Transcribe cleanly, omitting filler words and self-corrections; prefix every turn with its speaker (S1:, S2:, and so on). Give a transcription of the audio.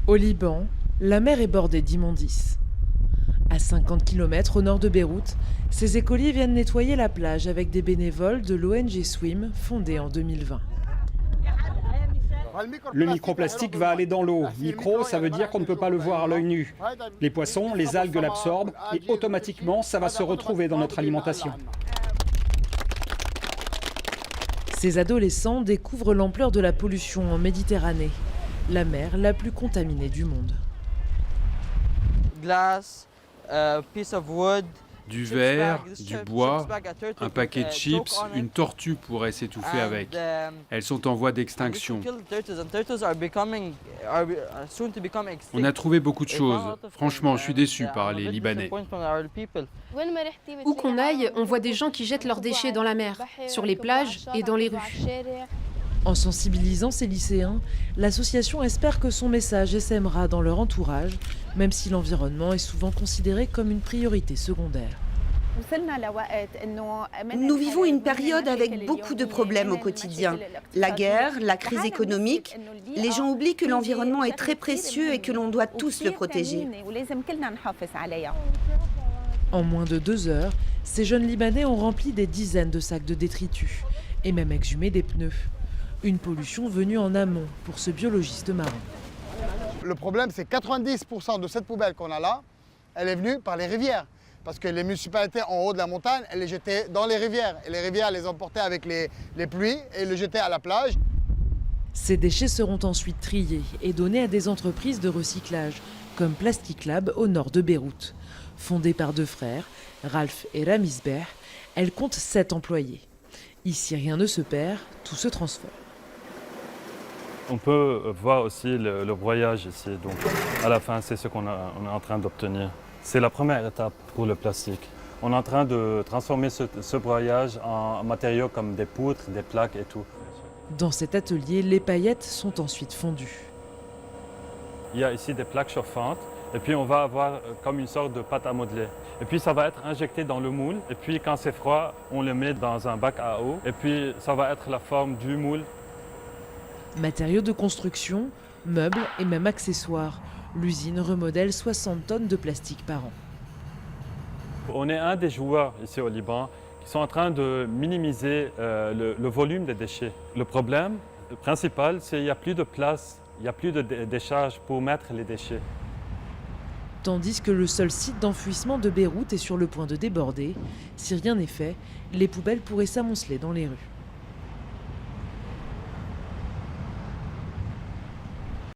S1: Au Liban, la mer est bordée d'immondices. À 50 km au nord de Beyrouth, ces écoliers viennent nettoyer la plage avec des bénévoles de l'ONG Swim, fondée en 2020.
S2: Le microplastique va aller dans l'eau. Micro, ça veut dire qu'on ne peut pas le voir à l'œil nu. Les poissons, les algues l'absorbent et automatiquement, ça va se retrouver dans notre alimentation.
S1: Ces adolescents découvrent l'ampleur de la pollution en Méditerranée, la mer la plus contaminée du monde.
S3: Glass, piece of wood.
S4: Du verre, du bois, un paquet de chips, une tortue pourrait s'étouffer avec. Elles sont en voie d'extinction. On a trouvé beaucoup de choses. Franchement, je suis déçu par les Libanais.
S5: Où qu'on aille, on voit des gens qui jettent leurs déchets dans la mer, sur les plages et dans les rues.
S1: En sensibilisant ces lycéens, l'association espère que son message essaimera dans leur entourage, même si l'environnement est souvent considéré comme une priorité secondaire.
S6: Nous vivons une période avec beaucoup de problèmes au quotidien. La guerre, la crise économique. Les gens oublient que l'environnement est très précieux et que l'on doit tous le protéger.
S1: En moins de 2 heures, ces jeunes Libanais ont rempli des dizaines de sacs de détritus et même exhumé des pneus. Une pollution venue en amont pour ce biologiste marin.
S7: Le problème, c'est que 90% de cette poubelle qu'on a là, elle est venue par les rivières. Parce que les municipalités en haut de la montagne, elles les jetaient dans les rivières. Et les rivières les emportaient avec les pluies et les jetaient à la plage.
S1: Ces déchets seront ensuite triés et donnés à des entreprises de recyclage, comme Plastic Lab au nord de Beyrouth. Fondée par 2 frères, Ralph et Ramiz Ber, elle compte 7 employés. Ici, rien ne se perd, tout se transforme.
S8: On peut voir aussi le broyage ici. Donc, à la fin, c'est ce qu'on est en train d'obtenir. C'est la première étape pour le plastique. On est en train de transformer ce broyage en matériaux comme des poutres, des plaques et tout.
S1: Dans cet atelier, les paillettes sont ensuite fondues.
S8: Il y a ici des plaques chauffantes et puis on va avoir comme une sorte de pâte à modeler. Et puis ça va être injecté dans le moule et puis quand c'est froid, on le met dans un bac à eau et puis ça va être la forme du moule.
S1: Matériaux de construction, meubles et même accessoires. L'usine remodèle 60 tonnes de plastique par an.
S8: On est un des joueurs ici au Liban qui sont en train de minimiser le volume des déchets. Le problème principal, c'est qu'il n'y a plus de place, il n'y a plus de décharge pour mettre les déchets.
S1: Tandis que le seul site d'enfouissement de Beyrouth est sur le point de déborder, si rien n'est fait, les poubelles pourraient s'amonceler dans les rues.